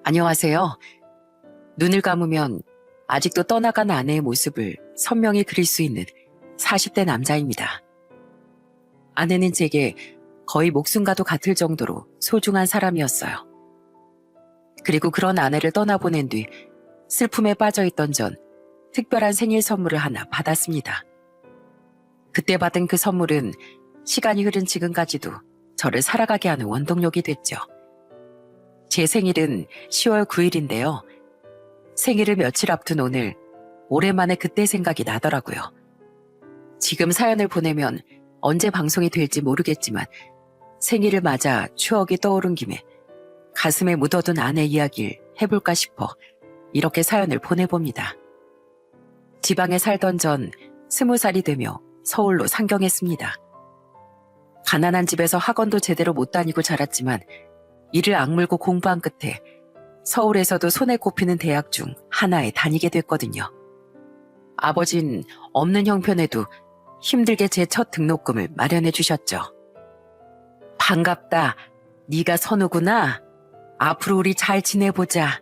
안녕하세요. 눈을 감으면 아직도 떠나간 아내의 모습을 선명히 그릴 수 있는 40대 남자입니다. 아내는 제게 거의 목숨과도 같을 정도로 소중한 사람이었어요. 그리고 그런 아내를 떠나보낸 뒤 슬픔에 빠져있던 전 특별한 생일 선물을 하나 받았습니다. 그때 받은 그 선물은 시간이 흐른 지금까지도 저를 살아가게 하는 원동력이 됐죠. 제 생일은 10월 9일인데요. 생일을 며칠 앞둔 오늘 오랜만에 그때 생각이 나더라고요. 지금 사연을 보내면 언제 방송이 될지 모르겠지만 생일을 맞아 추억이 떠오른 김에 가슴에 묻어둔 아내 이야기를 해볼까 싶어 이렇게 사연을 보내봅니다. 지방에 살던 전 20살이 되며 서울로 상경했습니다. 가난한 집에서 학원도 제대로 못 다니고 자랐지만 이를 악물고 공부한 끝에 서울에서도 손에 꼽히는 대학 중 하나에 다니게 됐거든요. 아버진 없는 형편에도 힘들게 제 첫 등록금을 마련해 주셨죠. 반갑다. 네가 선우구나. 앞으로 우리 잘 지내보자.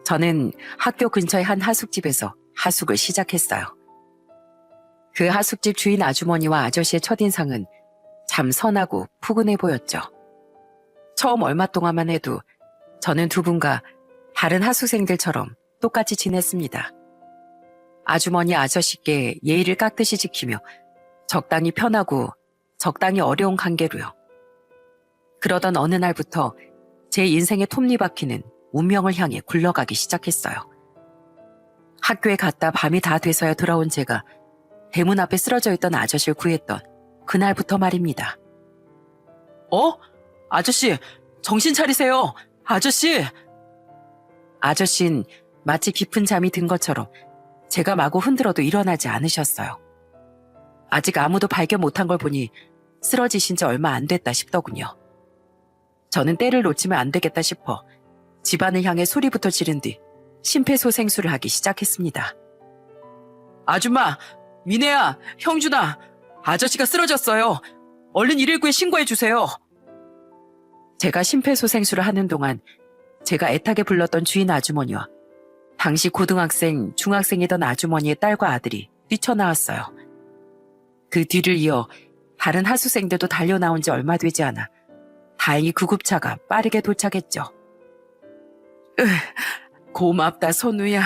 저는 학교 근처의 한 하숙집에서 하숙을 시작했어요. 그 하숙집 주인 아주머니와 아저씨의 첫인상은 참 선하고 푸근해 보였죠. 처음 얼마 동안만 해도 저는 두 분과 다른 하숙생들처럼 똑같이 지냈습니다. 아주머니 아저씨께 예의를 깍듯이 지키며 적당히 편하고 적당히 어려운 관계로요. 그러던 어느 날부터 제 인생의 톱니바퀴는 운명을 향해 굴러가기 시작했어요. 학교에 갔다 밤이 다 돼서야 돌아온 제가 대문 앞에 쓰러져 있던 아저씨를 구했던 그날부터 말입니다. 아저씨, 정신 차리세요. 아저씨! 아저씨는 마치 깊은 잠이 든 것처럼 제가 마구 흔들어도 일어나지 않으셨어요. 아직 아무도 발견 못한 걸 보니 쓰러지신 지 얼마 안 됐다 싶더군요. 저는 때를 놓치면 안 되겠다 싶어 집안을 향해 소리부터 지른 뒤 심폐소생술을 하기 시작했습니다. 아줌마, 미네야, 형준아, 아저씨가 쓰러졌어요. 얼른 119에 신고해 주세요. 제가 심폐소생술을 하는 동안 제가 애타게 불렀던 주인 아주머니와 당시 고등학생, 중학생이던 아주머니의 딸과 아들이 뛰쳐나왔어요. 그 뒤를 이어 다른 하수생들도 달려나온 지 얼마 되지 않아 다행히 구급차가 빠르게 도착했죠. 고맙다, 선우야.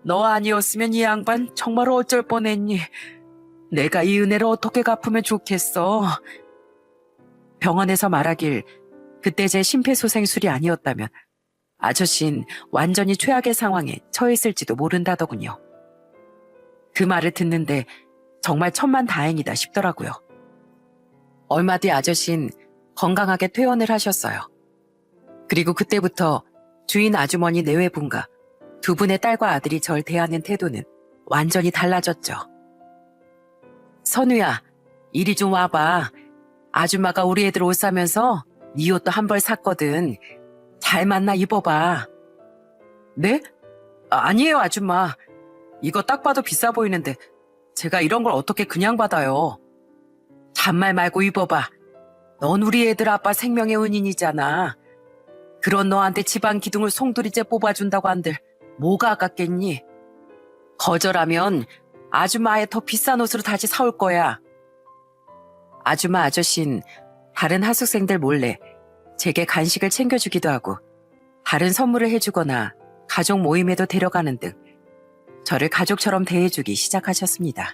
너 아니었으면 이 양반 정말 어쩔 뻔했니. 내가 이 은혜를 어떻게 갚으면 좋겠어. 병원에서 말하길 그때 제 심폐소생술이 아니었다면 아저씨는 완전히 최악의 상황에 처했을지도 모른다더군요. 그 말을 듣는데 정말 천만다행이다 싶더라고요. 얼마 뒤 아저씨는 건강하게 퇴원을 하셨어요. 그리고 그때부터 주인 아주머니 내외분과 두 분의 딸과 아들이 절 대하는 태도는 완전히 달라졌죠. 선우야, 이리 좀 와봐. 아줌마가 우리 애들 옷 사면서 네 옷도 한 벌 샀거든. 잘 맞나 입어봐. 네? 아니에요, 아줌마. 이거 딱 봐도 비싸 보이는데 제가 이런 걸 어떻게 그냥 받아요. 잔말 말고 입어봐. 넌 우리 애들 아빠 생명의 은인이잖아. 그런 너한테 집안 기둥을 송두리째 뽑아준다고 한들 뭐가 아깝겠니? 거절하면 아줌마의 더 비싼 옷으로 다시 사올 거야. 아줌마 아저씨는 다른 하숙생들 몰래 제게 간식을 챙겨주기도 하고 다른 선물을 해주거나 가족 모임에도 데려가는 등 저를 가족처럼 대해주기 시작하셨습니다.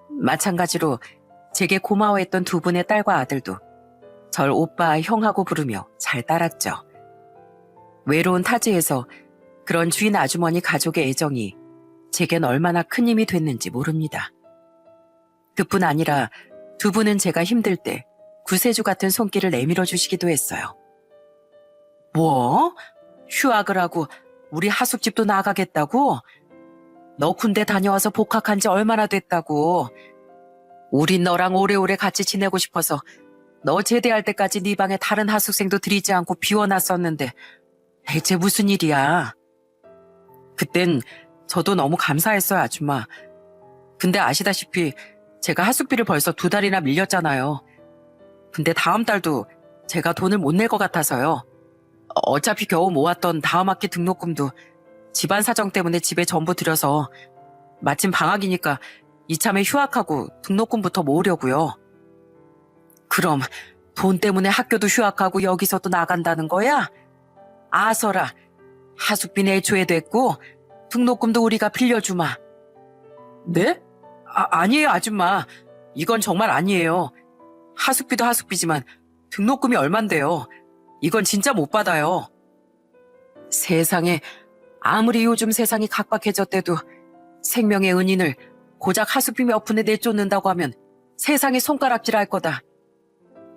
마찬가지로 제게 고마워했던 두 분의 딸과 아들도 절 오빠, 형하고 부르며 잘 따랐죠. 외로운 타지에서 그런 주인 아주머니 가족의 애정이 제겐 얼마나 큰 힘이 됐는지 모릅니다. 그뿐 아니라 두 분은 제가 힘들 때 구세주 같은 손길을 내밀어 주시기도 했어요. 뭐? 휴학을 하고 우리 하숙집도 나가겠다고? 너 군대 다녀와서 복학한 지 얼마나 됐다고? 우린 너랑 오래오래 같이 지내고 싶어서 너 제대할 때까지 네 방에 다른 하숙생도 들이지 않고 비워놨었는데 대체 무슨 일이야? 그땐 저도 너무 감사했어요, 아줌마. 근데 아시다시피 제가 하숙비를 벌써 2달이나 밀렸잖아요. 근데 다음 달도 제가 돈을 못 낼 것 같아서요. 어차피 겨우 모았던 다음 학기 등록금도 집안 사정 때문에 집에 전부 들여서 마침 방학이니까 이참에 휴학하고 등록금부터 모으려고요. 그럼 돈 때문에 학교도 휴학하고 여기서도 나간다는 거야? 아서라, 하숙비는 애초에 됐고 등록금도 우리가 빌려주마. 네? 아니에요, 아줌마. 이건 정말 아니에요. 하숙비도 하숙비지만 등록금이 얼만데요. 이건 진짜 못 받아요. 세상에, 아무리 요즘 세상이 각박해졌대도 생명의 은인을 고작 하숙비 몇 푼에 내쫓는다고 하면 세상에 손가락질 할 거다.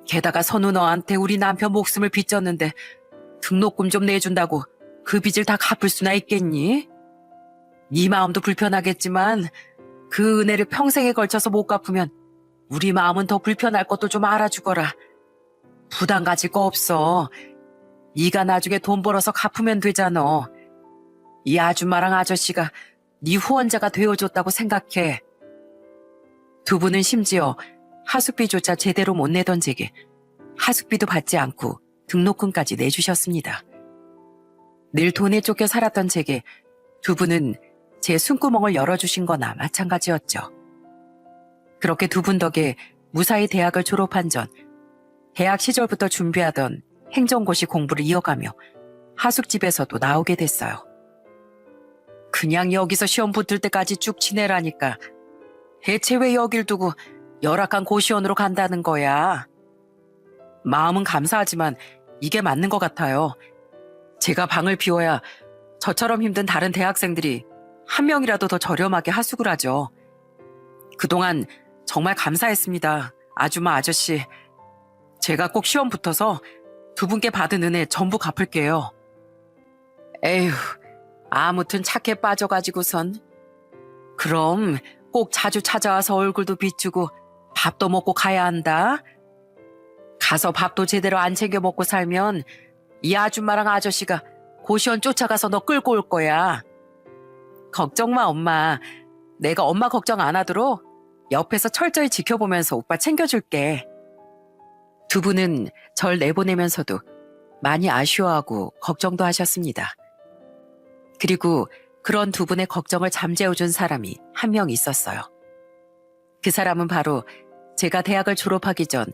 게다가 선우 너한테 우리 남편 목숨을 빚졌는데 등록금 좀 내준다고 그 빚을 다 갚을 수나 있겠니? 네 마음도 불편하겠지만 그 은혜를 평생에 걸쳐서 못 갚으면 우리 마음은 더 불편할 것도 좀 알아주거라. 부담 가질 거 없어. 네가 나중에 돈 벌어서 갚으면 되잖아. 이 아줌마랑 아저씨가 네 후원자가 되어줬다고 생각해. 두 분은 심지어 하숙비조차 제대로 못 내던 제게 하숙비도 받지 않고 등록금까지 내주셨습니다. 늘 돈에 쫓겨 살았던 제게 두 분은 제 숨구멍을 열어주신 거나 마찬가지였죠. 그렇게 두 분 덕에 무사히 대학을 졸업한 전 대학 시절부터 준비하던 행정고시 공부를 이어가며 하숙집에서도 나오게 됐어요. 그냥 여기서 시험 붙을 때까지 쭉 지내라니까. 대체 왜 여길 두고 열악한 고시원으로 간다는 거야? 마음은 감사하지만 이게 맞는 것 같아요. 제가 방을 비워야 저처럼 힘든 다른 대학생들이 한 명이라도 더 저렴하게 하숙을 하죠. 그동안 정말 감사했습니다. 아줌마 아저씨. 제가 꼭 시험 붙어서 두 분께 받은 은혜 전부 갚을게요. 에휴, 아무튼 착해 빠져가지고선. 그럼 꼭 자주 찾아와서 얼굴도 비추고 밥도 먹고 가야 한다. 가서 밥도 제대로 안 챙겨 먹고 살면 이 아줌마랑 아저씨가 고시원 쫓아가서 너 끌고 올 거야. 걱정 마, 엄마. 내가 엄마 걱정 안 하도록 옆에서 철저히 지켜보면서 오빠 챙겨줄게. 두 분은 절 내보내면서도 많이 아쉬워하고 걱정도 하셨습니다. 그리고 그런 두 분의 걱정을 잠재워준 사람이 한 명 있었어요. 그 사람은 바로 제가 대학을 졸업하기 전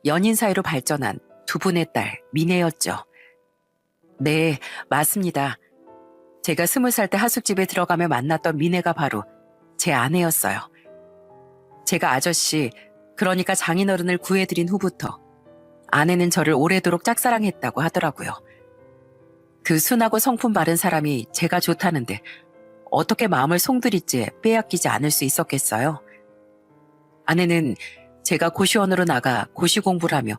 연인 사이로 발전한 두 분의 딸 미네였죠. 네, 맞습니다. 제가 20살 때 하숙집에 들어가며 만났던 미네가 바로 제 아내였어요. 제가 아저씨, 그러니까 장인어른을 구해드린 후부터 아내는 저를 오래도록 짝사랑했다고 하더라고요. 그 순하고 성품 바른 사람이 제가 좋다는데 어떻게 마음을 송두리째 빼앗기지 않을 수 있었겠어요? 아내는 제가 고시원으로 나가 고시 공부를 하며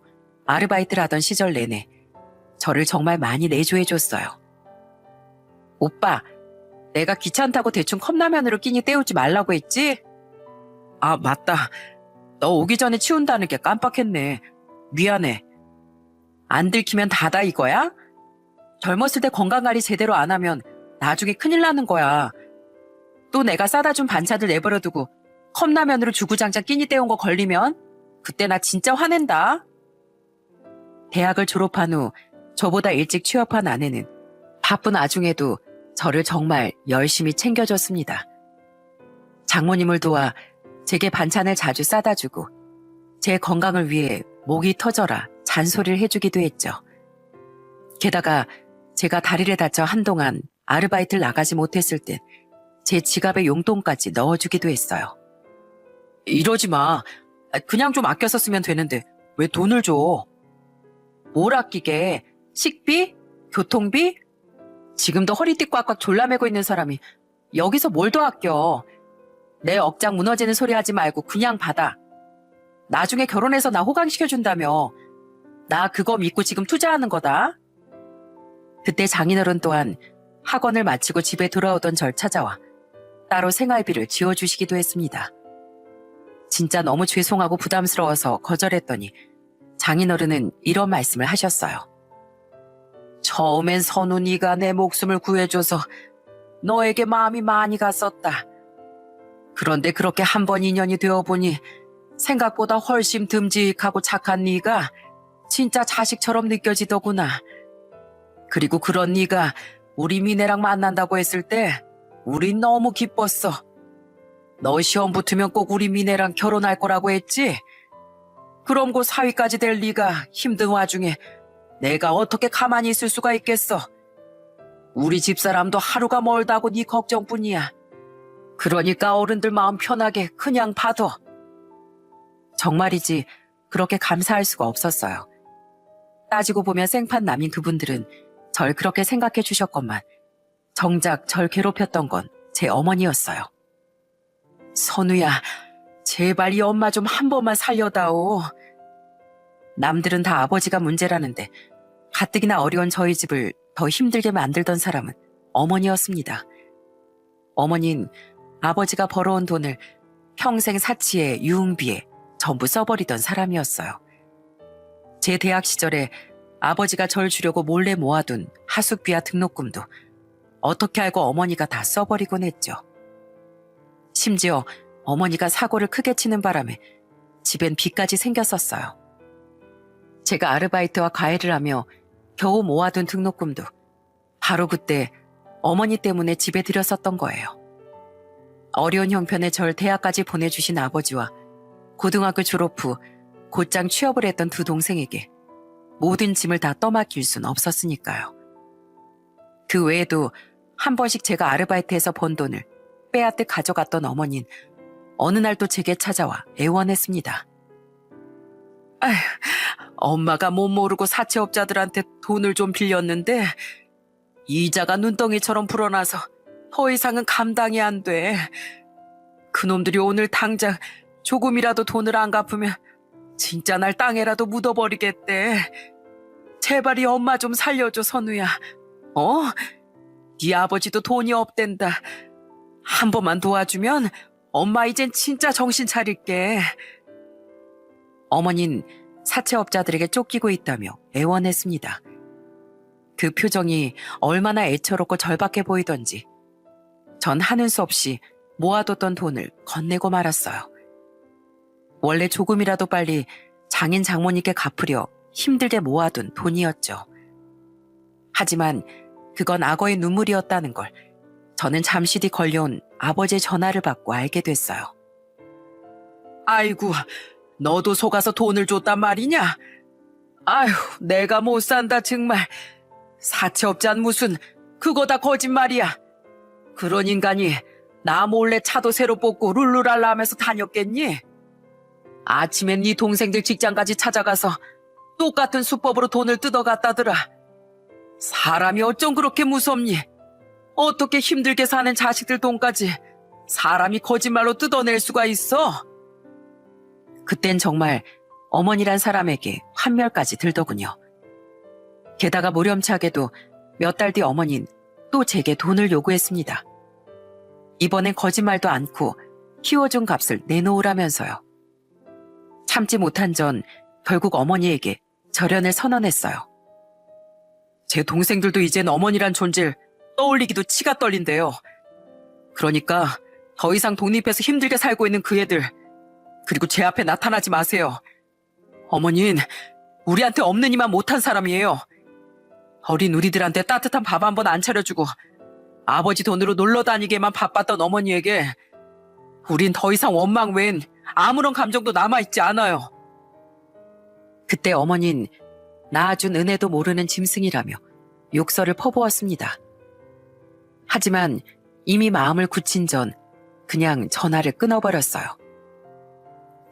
아르바이트를 하던 시절 내내 저를 정말 많이 내조해줬어요. 오빠, 내가 귀찮다고 대충 컵라면으로 끼니 때우지 말라고 했지? 아, 맞다. 너 오기 전에 치운다는 게 깜빡했네. 미안해. 안 들키면 다다 이거야? 젊었을 때 건강관리 제대로 안 하면 나중에 큰일 나는 거야. 또 내가 싸다 준 반찬들 내버려두고 컵라면으로 주구장창 끼니 때운 거 걸리면 그때 나 진짜 화낸다. 대학을 졸업한 후 저보다 일찍 취업한 아내는 바쁜 와중에도 저를 정말 열심히 챙겨줬습니다. 장모님을 도와 제게 반찬을 자주 싸다 주고 제 건강을 위해 목이 터져라 잔소리를 해주기도 했죠. 게다가 제가 다리를 다쳐 한동안 아르바이트를 나가지 못했을 땐 제 지갑에 용돈까지 넣어주기도 했어요. 이러지 마. 그냥 좀 아껴 썼으면 되는데 왜 돈을 줘? 뭘 아끼게? 식비? 교통비? 지금도 허리띠 꽉꽉 졸라매고 있는 사람이 여기서 뭘 더 아껴? 내 억장 무너지는 소리 하지 말고 그냥 받아. 나중에 결혼해서 나 호강시켜준다며. 나 그거 믿고 지금 투자하는 거다. 그때 장인어른 또한 학원을 마치고 집에 돌아오던 절 찾아와 따로 생활비를 지어주시기도 했습니다. 진짜 너무 죄송하고 부담스러워서 거절했더니 장인어른은 이런 말씀을 하셨어요. 처음엔 선우 네가 내 목숨을 구해줘서 너에게 마음이 많이 갔었다. 그런데 그렇게 한 번 인연이 되어보니 생각보다 훨씬 듬직하고 착한 네가 진짜 자식처럼 느껴지더구나. 그리고 그런 네가 우리 미네랑 만난다고 했을 때 우린 너무 기뻤어. 너 시험 붙으면 꼭 우리 미네랑 결혼할 거라고 했지? 그럼 그 사위까지 될 네가 힘든 와중에 내가 어떻게 가만히 있을 수가 있겠어. 우리 집사람도 하루가 멀다고 네 걱정뿐이야. 그러니까 어른들 마음 편하게 그냥 받아. 정말이지 그렇게 감사할 수가 없었어요. 따지고 보면 생판남인 그분들은 절 그렇게 생각해 주셨건만 정작 절 괴롭혔던 건 제 어머니였어요. 선우야, 제발 이 엄마 좀 한 번만 살려다오. 남들은 다 아버지가 문제라는데 가뜩이나 어려운 저희 집을 더 힘들게 만들던 사람은 어머니였습니다. 어머니는 아버지가 벌어온 돈을 평생 사치에 유흥비에 전부 써버리던 사람이었어요. 제 대학 시절에 아버지가 절 주려고 몰래 모아둔 하숙비와 등록금도 어떻게 알고 어머니가 다 써버리곤 했죠. 심지어 어머니가 사고를 크게 치는 바람에 집엔 빚까지 생겼었어요. 제가 아르바이트와 과외를 하며 겨우 모아둔 등록금도 바로 그때 어머니 때문에 집에 들였었던 거예요. 어려운 형편에 절 대학까지 보내주신 아버지와 고등학교 졸업 후 곧장 취업을 했던 두 동생에게 모든 짐을 다 떠맡길 순 없었으니까요. 그 외에도 한 번씩 제가 아르바이트에서 번 돈을 빼앗듯 가져갔던 어머니는 어느 날 또 제게 찾아와 애원했습니다. 아휴, 엄마가 못 모르고 사채업자들한테 돈을 좀 빌렸는데 이자가 눈덩이처럼 불어나서 더 이상은 감당이 안 돼. 그놈들이 오늘 당장 조금이라도 돈을 안 갚으면 진짜 날 땅에라도 묻어버리겠대. 제발 이 엄마 좀 살려줘, 선우야. 네 아버지도 돈이 없댄다. 한 번만 도와주면 엄마 이젠 진짜 정신 차릴게. 어머닌 사채업자들에게 쫓기고 있다며 애원했습니다. 그 표정이 얼마나 애처롭고 절박해 보이던지 전 하는 수 없이 모아뒀던 돈을 건네고 말았어요. 원래 조금이라도 빨리 장인 장모님께 갚으려 힘들게 모아둔 돈이었죠. 하지만 그건 악어의 눈물이었다는 걸 저는 잠시 뒤 걸려온 아버지의 전화를 받고 알게 됐어요. 아이고, 너도 속아서 돈을 줬단 말이냐? 아휴, 내가 못 산다 정말. 사채업자는 무슨 그거 다 거짓말이야. 그런 인간이 나 몰래 차도 새로 뽑고 룰루랄라 하면서 다녔겠니? 아침엔 네 동생들 직장까지 찾아가서 똑같은 수법으로 돈을 뜯어갔다더라. 사람이 어쩜 그렇게 무섭니? 어떻게 힘들게 사는 자식들 돈까지 사람이 거짓말로 뜯어낼 수가 있어? 그땐 정말 어머니란 사람에게 환멸까지 들더군요. 게다가 무렴차게도 몇 달 뒤 어머니는 또 제게 돈을 요구했습니다. 이번엔 거짓말도 않고 키워준 값을 내놓으라면서요. 참지 못한 전 결국 어머니에게 절연을 선언했어요. 제 동생들도 이젠 어머니란 존재를 떠올리기도 치가 떨린대요. 그러니까 더 이상 독립해서 힘들게 살고 있는 그 애들, 그리고 제 앞에 나타나지 마세요. 어머니는 우리한테 없는 이만 못한 사람이에요. 어린 우리들한테 따뜻한 밥 한 번 안 차려주고 아버지 돈으로 놀러 다니게만 바빴던 어머니에게 우린 더 이상 원망 외엔 아무런 감정도 남아있지 않아요. 그때 어머니는 낳아준 은혜도 모르는 짐승이라며 욕설을 퍼부었습니다. 하지만 이미 마음을 굳힌 전 그냥 전화를 끊어버렸어요.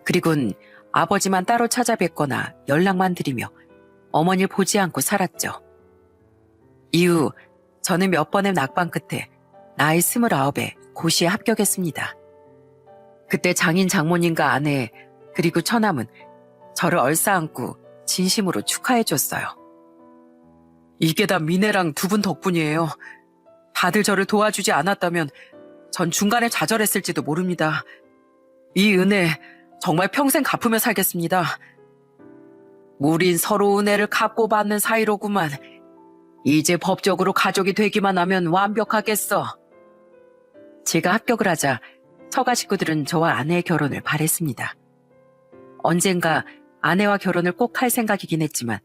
그리곤 아버지만 따로 찾아뵙거나 연락만 드리며 어머니를 보지 않고 살았죠. 이후 저는 몇 번의 낙방 끝에 나이 29에 고시에 합격했습니다. 그때 장인 장모님과 아내 그리고 처남은 저를 얼싸안고 진심으로 축하해줬어요. 이게 다 미네랑 두 분 덕분이에요. 다들 저를 도와주지 않았다면 전 중간에 좌절했을지도 모릅니다. 이 은혜 정말 평생 갚으며 살겠습니다. 우린 서로 은혜를 갚고 받는 사이로구만. 이제 법적으로 가족이 되기만 하면 완벽하겠어. 제가 합격을 하자 처가 식구들은 저와 아내의 결혼을 바랬습니다. 언젠가 아내와 결혼을 꼭 할 생각이긴 했지만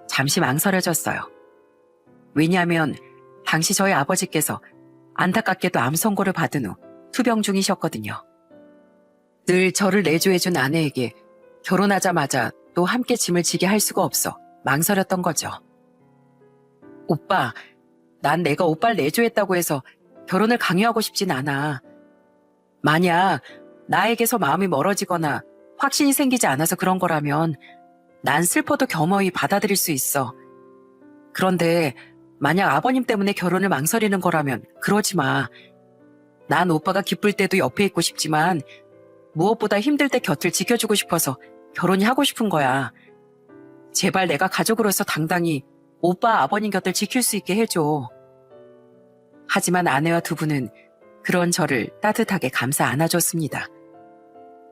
잠시 망설여졌어요. 왜냐하면 당시 저희 아버지께서 안타깝게도 암 선고를 받은 후 투병 중이셨거든요. 늘 저를 내조해준 아내에게 결혼하자마자 또 함께 짐을 지게 할 수가 없어 망설였던 거죠. 오빠, 난 내가 오빠를 내조했다고 해서 결혼을 강요하고 싶진 않아. 만약 나에게서 마음이 멀어지거나 확신이 생기지 않아서 그런 거라면 난 슬퍼도 겸허히 받아들일 수 있어. 그런데 만약 아버님 때문에 결혼을 망설이는 거라면 그러지 마. 난 오빠가 기쁠 때도 옆에 있고 싶지만 무엇보다 힘들 때 곁을 지켜주고 싶어서 결혼이 하고 싶은 거야. 제발 내가 가족으로서 당당히 오빠 아버님 곁을 지킬 수 있게 해줘. 하지만 아내와 두 분은 그런 저를 따뜻하게 감싸 안아줬습니다.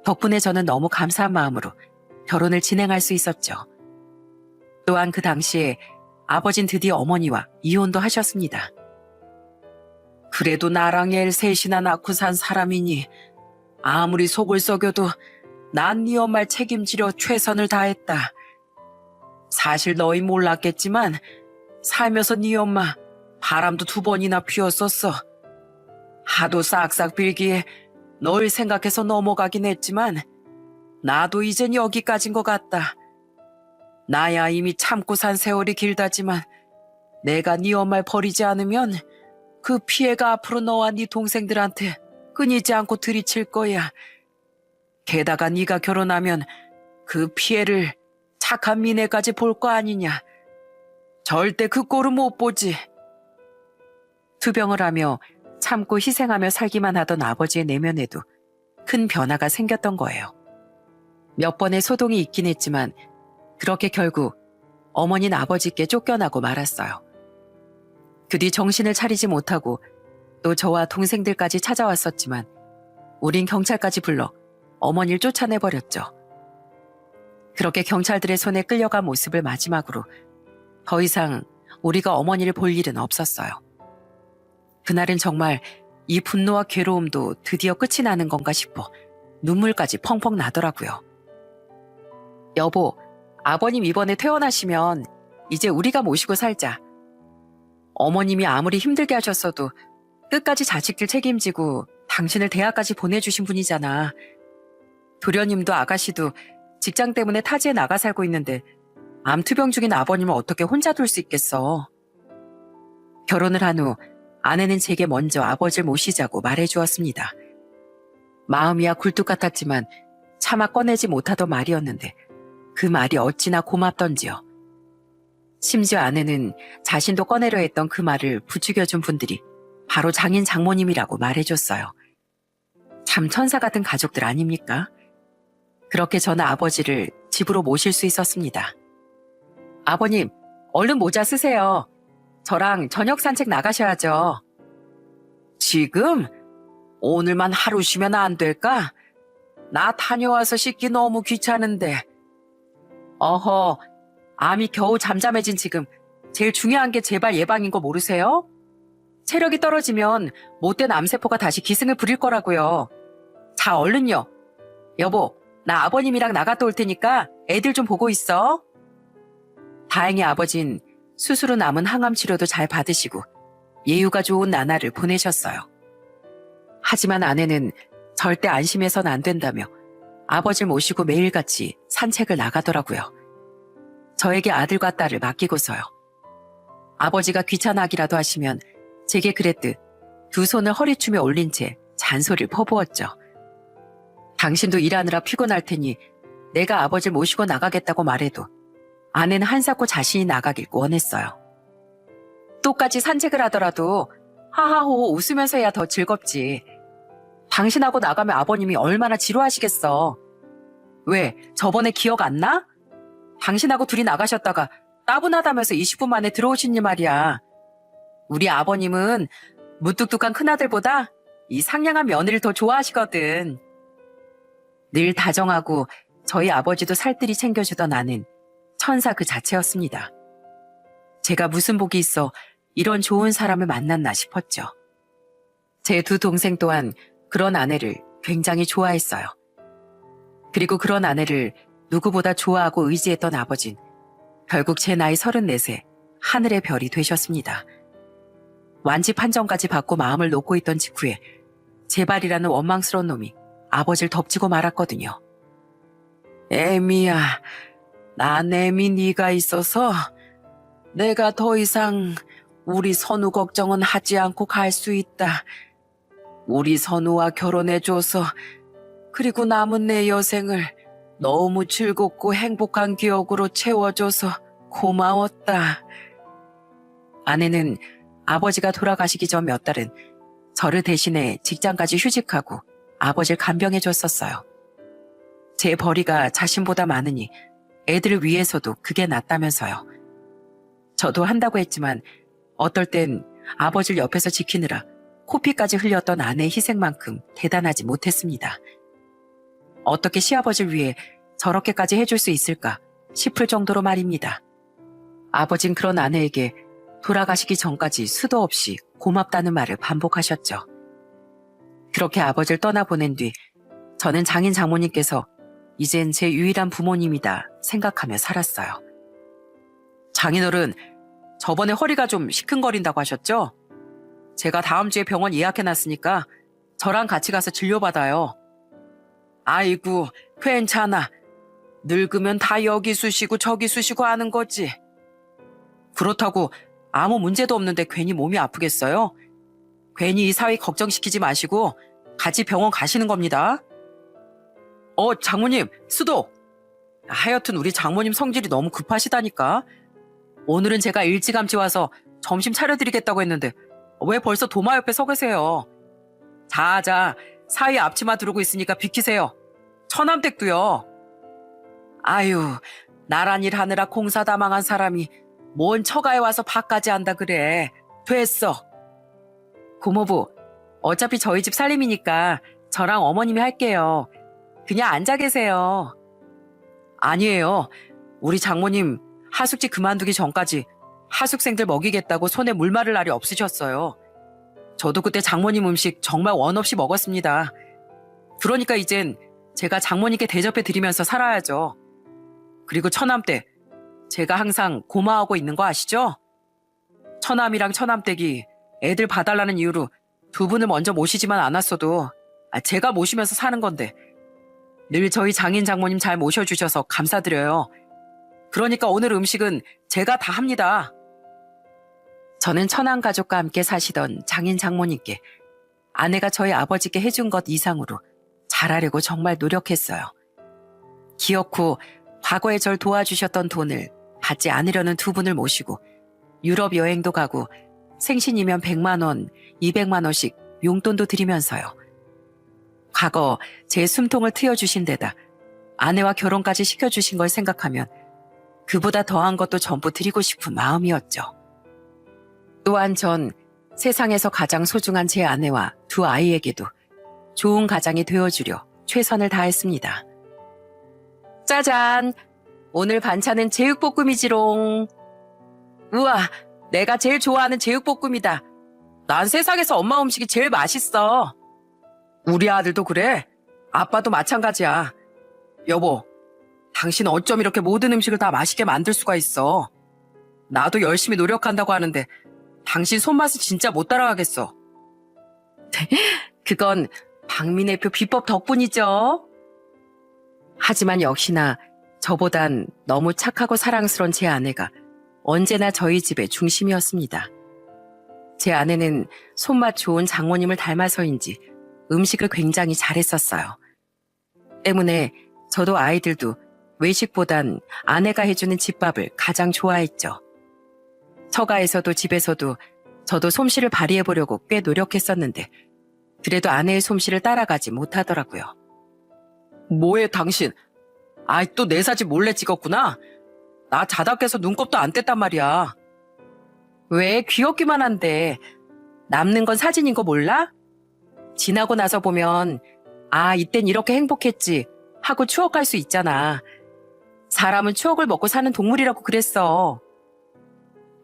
덕분에 저는 너무 감사한 마음으로 결혼을 진행할 수 있었죠. 또한 그 당시에 아버진 드디어 어머니와 이혼도 하셨습니다. 그래도 나랑 애 셋이나 낳고 산 사람이니 아무리 속을 썩여도 난 네 엄마를 책임지려 최선을 다했다. 사실 너희 몰랐겠지만 살면서 네 엄마 바람도 2번이나 피웠었어. 하도 싹싹 빌기에 널 생각해서 넘어가긴 했지만 나도 이젠 여기까지인 것 같다. 나야 이미 참고 산 세월이 길다지만 내가 네 엄마를 버리지 않으면 그 피해가 앞으로 너와 네 동생들한테 끊이지 않고 들이칠 거야. 게다가 네가 결혼하면 그 피해를 착한 미래까지 볼 거 아니냐. 절대 그 꼴은 못 보지. 투병을 하며 참고 희생하며 살기만 하던 아버지의 내면에도 큰 변화가 생겼던 거예요. 몇 번의 소동이 있긴 했지만 그렇게 결국 어머니는 아버지께 쫓겨나고 말았어요. 그 뒤 정신을 차리지 못하고 또 저와 동생들까지 찾아왔었지만 우린 경찰까지 불러 어머니를 쫓아내버렸죠. 그렇게 경찰들의 손에 끌려간 모습을 마지막으로 더 이상 우리가 어머니를 볼 일은 없었어요. 그날은 정말 이 분노와 괴로움도 드디어 끝이 나는 건가 싶어 눈물까지 펑펑 나더라고요. 여보, 아버님 이번에 퇴원하시면 이제 우리가 모시고 살자. 어머님이 아무리 힘들게 하셨어도 끝까지 자식들 책임지고 당신을 대학까지 보내주신 분이잖아. 도련님도 아가씨도 직장 때문에 타지에 나가 살고 있는데 암투병 중인 아버님을 어떻게 혼자 둘 수 있겠어. 결혼을 한 후 아내는 제게 먼저 아버지를 모시자고 말해주었습니다. 마음이야 굴뚝 같았지만 차마 꺼내지 못하던 말이었는데 그 말이 어찌나 고맙던지요. 심지어 아내는 자신도 꺼내려 했던 그 말을 부추겨준 분들이 바로 장인 장모님이라고 말해줬어요. 참 천사 같은 가족들 아닙니까? 그렇게 저는 아버지를 집으로 모실 수 있었습니다. 아버님, 얼른 모자 쓰세요. 저랑 저녁 산책 나가셔야죠. 지금? 오늘만 하루 쉬면 안 될까? 나 다녀와서 씻기 너무 귀찮은데. 어허, 암이 겨우 잠잠해진 지금 제일 중요한 게 재발 예방인 거 모르세요? 체력이 떨어지면 못된 암세포가 다시 기승을 부릴 거라고요. 자, 얼른요. 여보, 나 아버님이랑 나갔다 올 테니까 애들 좀 보고 있어. 다행히 아버진 수술 후 남은 항암 치료도 잘 받으시고 예후가 좋은 나날을 보내셨어요. 하지만 아내는 절대 안심해선 안 된다며 아버지를 모시고 매일같이 산책을 나가더라고요. 저에게 아들과 딸을 맡기고서요. 아버지가 귀찮아하기라도 하시면 제게 그랬듯 두 손을 허리춤에 올린 채 잔소리를 퍼부었죠. 당신도 일하느라 피곤할 테니 내가 아버지를 모시고 나가겠다고 말해도 아내는 한사코 자신이 나가길 원했어요. 똑같이 산책을 하더라도 하하호 웃으면서 해야 더 즐겁지. 당신하고 나가면 아버님이 얼마나 지루하시겠어. 왜, 저번에 기억 안 나? 당신하고 둘이 나가셨다가 따분하다면서 20분 만에 들어오시니 말이야. 우리 아버님은 무뚝뚝한 큰아들보다 이 상냥한 며느리를 더 좋아하시거든. 늘 다정하고 저희 아버지도 살뜰히 챙겨주던 아는 천사 그 자체였습니다. 제가 무슨 복이 있어 이런 좋은 사람을 만났나 싶었죠. 제 두 동생 또한 그런 아내를 굉장히 좋아했어요. 그리고 그런 아내를 누구보다 좋아하고 의지했던 아버진 결국 제 나이 34세 하늘의 별이 되셨습니다. 완치 판정까지 받고 마음을 놓고 있던 직후에 제발이라는 원망스러운 놈이 아버지를 덮치고 말았거든요. 애미야, 난 애미 네가 있어서 내가 더 이상 우리 선우 걱정은 하지 않고 갈 수 있다. 우리 선우와 결혼해줘서 그리고 남은 내 여생을 너무 즐겁고 행복한 기억으로 채워줘서 고마웠다. 아내는 아버지가 돌아가시기 전 몇 달은 저를 대신해 직장까지 휴직하고 아버지를 간병해줬었어요. 제 벌이가 자신보다 많으니 애들을 위해서도 그게 낫다면서요. 저도 한다고 했지만 어떨 땐 아버지를 옆에서 지키느라 코피까지 흘렸던 아내의 희생만큼 대단하지 못했습니다. 어떻게 시아버지를 위해 저렇게까지 해줄 수 있을까 싶을 정도로 말입니다. 아버진 그런 아내에게 돌아가시기 전까지 수도 없이 고맙다는 말을 반복하셨죠. 그렇게 아버지를 떠나보낸 뒤 저는 장인 장모님께서 이젠 제 유일한 부모님이다 생각하며 살았어요. 장인어른, 저번에 허리가 좀 시큰거린다고 하셨죠? 제가 다음 주에 병원 예약해놨으니까 저랑 같이 가서 진료받아요. 아이고, 괜찮아. 늙으면 다 여기 쑤시고 저기 쑤시고 하는 거지. 그렇다고 아무 문제도 없는데 괜히 몸이 아프겠어요? 괜히 이 사위 걱정시키지 마시고 같이 병원 가시는 겁니다. 장모님, 수도! 하여튼 우리 장모님 성질이 너무 급하시다니까. 오늘은 제가 일찌감치 와서 점심 차려드리겠다고 했는데 왜 벌써 도마 옆에 서 계세요? 자자, 사위 앞치마 두르고 있으니까 비키세요. 처남댁도요. 아유, 나란 일 하느라 공사 다 망한 사람이 뭔 처가에 와서 밥까지 한다 그래. 됐어. 고모부, 어차피 저희 집 살림이니까 저랑 어머님이 할게요. 그냥 앉아 계세요. 아니에요. 우리 장모님 하숙지 그만두기 전까지 하숙생들 먹이겠다고 손에 물 마를 날이 없으셨어요. 저도 그때 장모님 음식 정말 원 없이 먹었습니다. 그러니까 이젠 제가 장모님께 대접해 드리면서 살아야죠. 그리고 처남댁, 제가 항상 고마워하고 있는 거 아시죠? 처남이랑 처남댁이 애들 봐달라는 이유로 두 분을 먼저 모시지만 않았어도 제가 모시면서 사는 건데 늘 저희 장인 장모님 잘 모셔주셔서 감사드려요. 그러니까 오늘 음식은 제가 다 합니다. 저는 천안 가족과 함께 사시던 장인 장모님께 아내가 저희 아버지께 해준 것 이상으로 잘하려고 정말 노력했어요. 기억 후 과거에 절 도와주셨던 돈을 받지 않으려는 두 분을 모시고 유럽 여행도 가고 생신이면 100만 원, 200만 원씩 용돈도 드리면서요. 과거 제 숨통을 트여주신 데다 아내와 결혼까지 시켜주신 걸 생각하면 그보다 더한 것도 전부 드리고 싶은 마음이었죠. 또한 전 세상에서 가장 소중한 제 아내와 두 아이에게도 좋은 가장이 되어주려 최선을 다했습니다. 짜잔! 오늘 반찬은 제육볶음이지롱. 우와, 내가 제일 좋아하는 제육볶음이다. 난 세상에서 엄마 음식이 제일 맛있어. 우리 아들도 그래. 아빠도 마찬가지야. 여보, 당신 어쩜 이렇게 모든 음식을 다 맛있게 만들 수가 있어. 나도 열심히 노력한다고 하는데 당신 손맛은 진짜 못 따라가겠어. 그건 박민혜표 비법 덕분이죠. 하지만 역시나 저보단 너무 착하고 사랑스러운 제 아내가 언제나 저희 집의 중심이었습니다. 제 아내는 손맛 좋은 장모님을 닮아서인지 음식을 굉장히 잘했었어요. 때문에 저도 아이들도 외식보단 아내가 해주는 집밥을 가장 좋아했죠. 처가에서도 집에서도 저도 솜씨를 발휘해보려고 꽤 노력했었는데 그래도 아내의 솜씨를 따라가지 못하더라고요. 뭐해 당신? 아이 또 내 사진 몰래 찍었구나? 나 자다 깨서 눈곱도 안 뗐단 말이야. 왜 귀엽기만 한데 남는 건 사진인 거 몰라? 지나고 나서 보면 아 이땐 이렇게 행복했지 하고 추억할 수 있잖아. 사람은 추억을 먹고 사는 동물이라고 그랬어.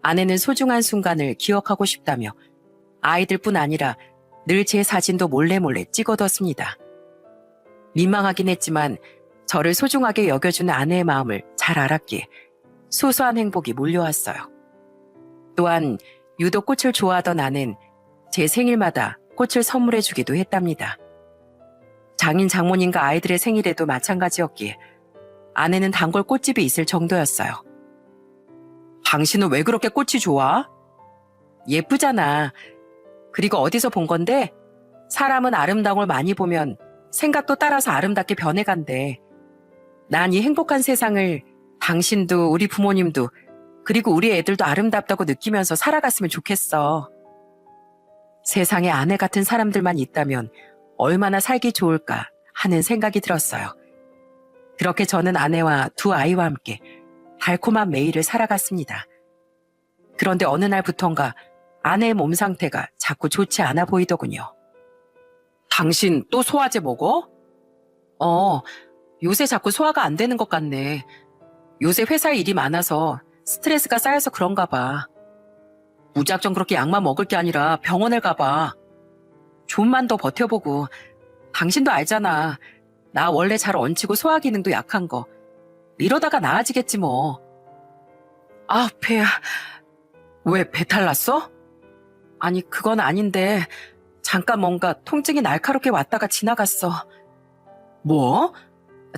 아내는 소중한 순간을 기억하고 싶다며 아이들뿐 아니라 늘 제 사진도 몰래 찍어뒀습니다. 민망하긴 했지만 저를 소중하게 여겨주는 아내의 마음을 잘 알았기에 소소한 행복이 몰려왔어요. 또한 유독 꽃을 좋아하던 아내는 제 생일마다 꽃을 선물해주기도 했답니다. 장인 장모님과 아이들의 생일에도 마찬가지였기에 아내는 단골 꽃집이 있을 정도였어요. 당신은 왜 그렇게 꽃이 좋아? 예쁘잖아. 그리고 어디서 본 건데 사람은 아름다운 걸 많이 보면 생각도 따라서 아름답게 변해간대. 난 이 행복한 세상을 당신도 우리 부모님도 그리고 우리 애들도 아름답다고 느끼면서 살아갔으면 좋겠어. 세상에 아내 같은 사람들만 있다면 얼마나 살기 좋을까 하는 생각이 들었어요. 그렇게 저는 아내와 두 아이와 함께 달콤한 매일을 살아갔습니다. 그런데 어느 날부턴가 아내의 몸 상태가 자꾸 좋지 않아 보이더군요. 당신 또 소화제 먹어? 요새 자꾸 소화가 안 되는 것 같네. 요새 회사에 일이 많아서 스트레스가 쌓여서 그런가 봐. 무작정 그렇게 약만 먹을 게 아니라 병원을 가봐. 좀만 더 버텨보고. 당신도 알잖아. 나 원래 잘 얹히고 소화 기능도 약한 거. 이러다가 나아지겠지 뭐. 아, 배야. 왜 배탈 났어? 아니, 그건 아닌데 잠깐 뭔가 통증이 날카롭게 왔다가 지나갔어. 뭐?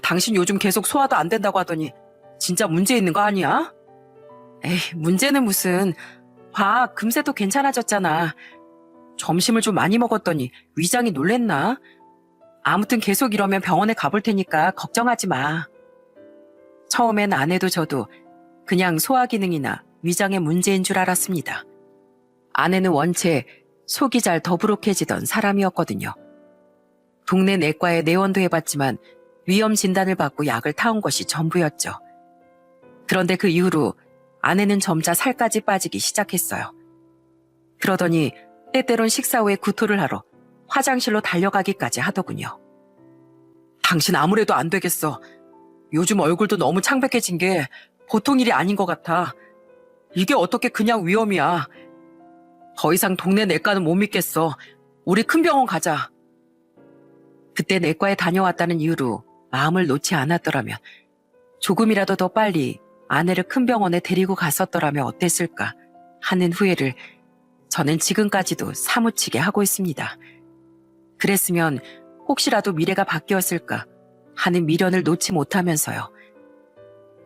당신 요즘 계속 소화도 안 된다고 하더니 진짜 문제 있는 거 아니야? 에이, 문제는 무슨. 봐, 금세 또 괜찮아졌잖아. 점심을 좀 많이 먹었더니 위장이 놀랬나? 아무튼 계속 이러면 병원에 가볼 테니까 걱정하지 마. 처음엔 아내도 저도 그냥 소화 기능이나 위장의 문제인 줄 알았습니다. 아내는 원체 속이 잘 더부룩해지던 사람이었거든요. 동네 내과에 내원도 해봤지만 위험 진단을 받고 약을 타온 것이 전부였죠. 그런데 그 이후로 아내는 점차 살까지 빠지기 시작했어요. 그러더니 때때론 식사 후에 구토를 하러 화장실로 달려가기까지 하더군요. 당신 아무래도 안 되겠어. 요즘 얼굴도 너무 창백해진 게 보통 일이 아닌 것 같아. 이게 어떻게 그냥 위험이야. 더 이상 동네 내과는 못 믿겠어. 우리 큰 병원 가자. 그때 내과에 다녀왔다는 이유로 마음을 놓지 않았더라면 조금이라도 더 빨리 아내를 큰 병원에 데리고 갔었더라면 어땠을까 하는 후회를 저는 지금까지도 사무치게 하고 있습니다. 그랬으면 혹시라도 미래가 바뀌었을까 하는 미련을 놓지 못하면서요.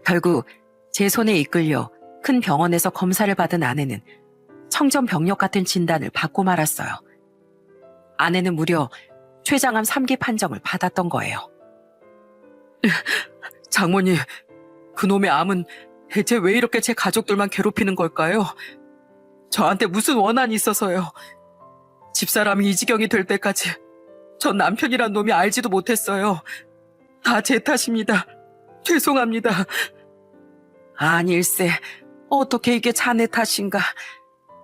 결국 제 손에 이끌려 큰 병원에서 검사를 받은 아내는 청정병력 같은 진단을 받고 말았어요. 아내는 무려 췌장암 3기 판정을 받았던 거예요. 장모님, 그놈의 암은 대체 왜 이렇게 제 가족들만 괴롭히는 걸까요? 저한테 무슨 원한이 있어서요. 집사람이 이 지경이 될 때까지 전 남편이란 놈이 알지도 못했어요. 다 제 탓입니다. 죄송합니다. 아닐세, 어떻게 이게 자네 탓인가.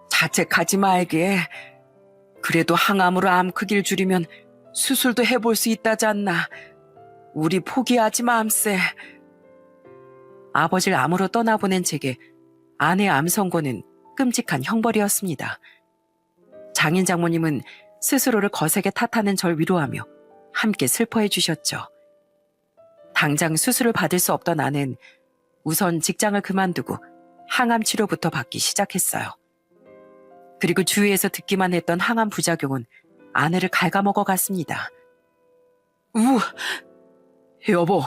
자책하지 말게. 그래도 항암으로 암 크기를 줄이면 수술도 해볼 수 있다지 않나. 우리 포기하지 마암세. 아버지를 암으로 떠나보낸 제게 아내 암 선고는 끔찍한 형벌이었습니다. 장인 장모님은 스스로를 거세게 탓하는 절 위로하며 함께 슬퍼해 주셨죠. 당장 수술을 받을 수 없던 아내는 우선 직장을 그만두고 항암 치료부터 받기 시작했어요. 그리고 주위에서 듣기만 했던 항암 부작용은 아내를 갉아먹어 갔습니다. 여보,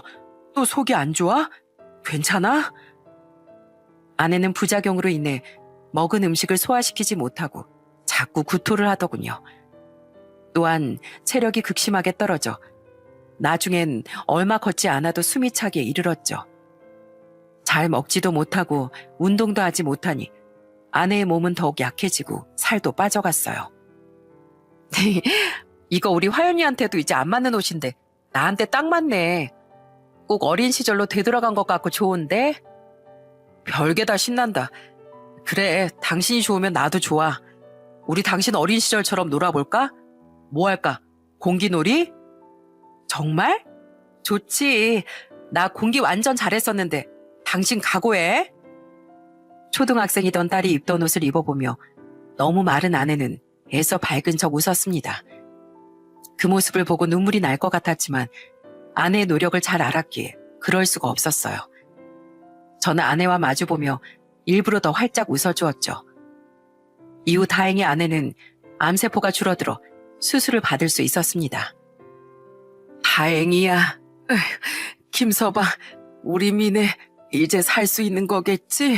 또 속이 안 좋아? 괜찮아? 아내는 부작용으로 인해 먹은 음식을 소화시키지 못하고 자꾸 구토를 하더군요. 또한 체력이 극심하게 떨어져 나중엔 얼마 걷지 않아도 숨이 차기에 이르렀죠. 잘 먹지도 못하고 운동도 하지 못하니 아내의 몸은 더욱 약해지고 살도 빠져갔어요. 이거 우리 화연이한테도 이제 안 맞는 옷인데 나한테 딱 맞네. 꼭 어린 시절로 되돌아간 것 같고 좋은데? 별게 다 신난다. 그래, 당신이 좋으면 나도 좋아. 우리 당신 어린 시절처럼 놀아볼까? 뭐 할까? 공기놀이? 정말? 좋지. 나 공기 완전 잘했었는데 당신 각오해. 초등학생이던 딸이 입던 옷을 입어보며 너무 마른 아내는 애써 밝은 척 웃었습니다. 그 모습을 보고 눈물이 날 것 같았지만 아내의 노력을 잘 알았기에 그럴 수가 없었어요. 저는 아내와 마주보며 일부러 더 활짝 웃어주었죠. 이후 다행히 아내는 암세포가 줄어들어 수술을 받을 수 있었습니다. 다행이야. 에휴, 김서방, 우리 미네 이제 살 수 있는 거겠지?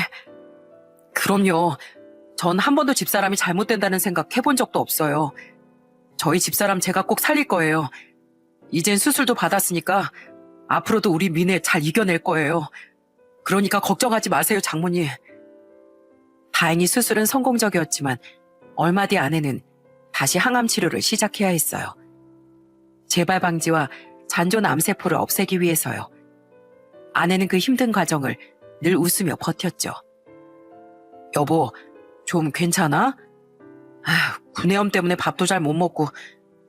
그럼요. 전 한 번도 집사람이 잘못된다는 생각 해본 적도 없어요. 저희 집사람 제가 꼭 살릴 거예요. 이젠 수술도 받았으니까 앞으로도 우리 미네 잘 이겨낼 거예요. 그러니까 걱정하지 마세요, 장모님. 다행히 수술은 성공적이었지만 얼마 뒤 아내는 다시 항암 치료를 시작해야 했어요. 재발 방지와 잔존 암세포를 없애기 위해서요. 아내는 그 힘든 과정을 늘 웃으며 버텼죠. 여보, 좀 괜찮아? 구내염 때문에 밥도 잘 못 먹고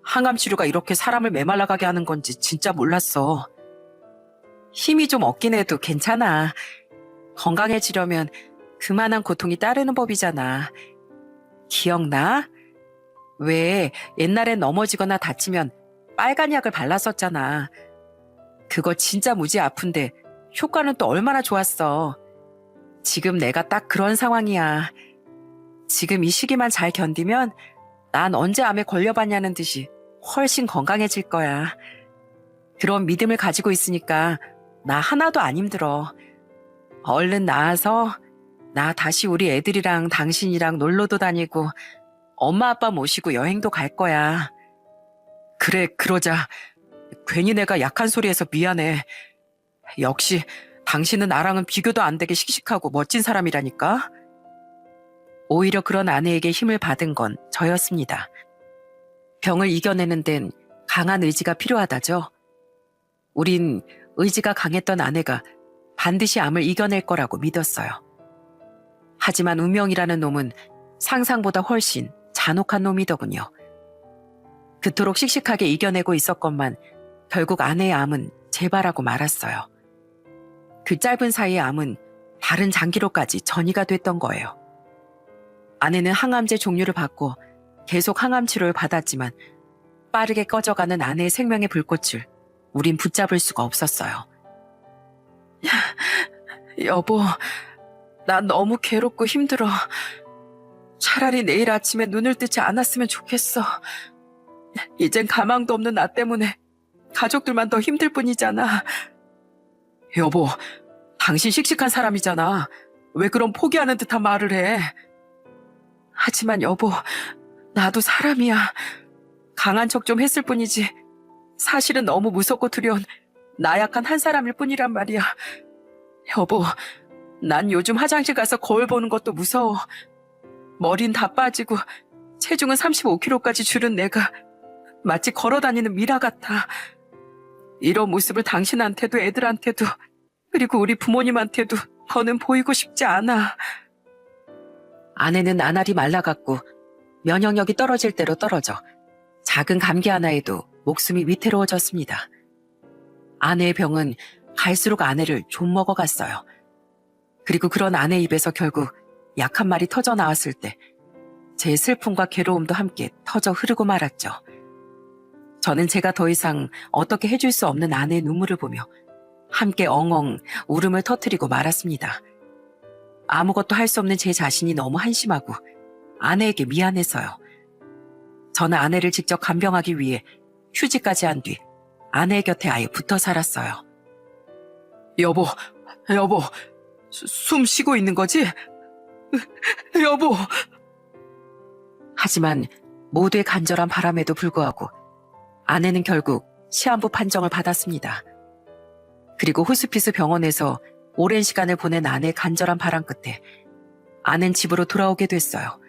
항암 치료가 이렇게 사람을 메말라가게 하는 건지 진짜 몰랐어. 힘이 좀 없긴 해도 괜찮아. 건강해지려면 그만한 고통이 따르는 법이잖아. 기억나? 왜 옛날엔 넘어지거나 다치면 빨간 약을 발랐었잖아. 그거 진짜 무지 아픈데 효과는 또 얼마나 좋았어. 지금 내가 딱 그런 상황이야. 지금 이 시기만 잘 견디면 난 언제 암에 걸려봤냐는 듯이 훨씬 건강해질 거야. 그런 믿음을 가지고 있으니까 나 하나도 안 힘들어. 얼른 나아서 나 다시 우리 애들이랑 당신이랑 놀러도 다니고 엄마 아빠 모시고 여행도 갈 거야. 그래, 그러자. 괜히 내가 약한 소리해서 미안해. 역시 당신은 나랑은 비교도 안 되게 씩씩하고 멋진 사람이라니까. 오히려 그런 아내에게 힘을 받은 건 저였습니다. 병을 이겨내는 데는 강한 의지가 필요하다죠. 우린 의지가 강했던 아내가 반드시 암을 이겨낼 거라고 믿었어요. 하지만 운명이라는 놈은 상상보다 훨씬 잔혹한 놈이더군요. 그토록 씩씩하게 이겨내고 있었건만 결국 아내의 암은 재발하고 말았어요. 그 짧은 사이에 암은 다른 장기로까지 전이가 됐던 거예요. 아내는 항암제 종류를 받고 계속 항암 치료를 받았지만 빠르게 꺼져가는 아내의 생명의 불꽃을 우린 붙잡을 수가 없었어요. 여보, 난 너무 괴롭고 힘들어. 차라리 내일 아침에 눈을 뜨지 않았으면 좋겠어. 이젠 가망도 없는 나 때문에 가족들만 더 힘들 뿐이잖아. 여보, 당신 씩씩한 사람이잖아. 왜 그런 포기하는 듯한 말을 해? 하지만 여보, 나도 사람이야. 강한 척 좀 했을 뿐이지 사실은 너무 무섭고 두려운 나약한 한 사람일 뿐이란 말이야. 여보, 난 요즘 화장실 가서 거울 보는 것도 무서워. 머린 다 빠지고 체중은 35kg까지 줄은 내가 마치 걸어다니는 미라 같아. 이런 모습을 당신한테도 애들한테도 그리고 우리 부모님한테도 더는 보이고 싶지 않아. 아내는 나날이 말라갔고 면역력이 떨어질 대로 떨어져 작은 감기 하나에도 목숨이 위태로워졌습니다. 아내의 병은 갈수록 아내를 좀 먹어갔어요. 그리고 그런 아내 입에서 결국 약 한 마리 터져 나왔을 때 제 슬픔과 괴로움도 함께 터져 흐르고 말았죠. 저는 제가 더 이상 어떻게 해줄 수 없는 아내의 눈물을 보며 함께 엉엉 울음을 터뜨리고 말았습니다. 아무것도 할 수 없는 제 자신이 너무 한심하고 아내에게 미안해서요. 저는 아내를 직접 간병하기 위해 휴직까지 한 뒤 아내의 곁에 아예 붙어 살았어요. 여보, 숨 쉬고 있는 거지? 여보! 하지만 모두의 간절한 바람에도 불구하고 아내는 결국 시한부 판정을 받았습니다. 그리고 호스피스 병원에서 오랜 시간을 보낸 아내의 간절한 바람 끝에 아내는 집으로 돌아오게 됐어요.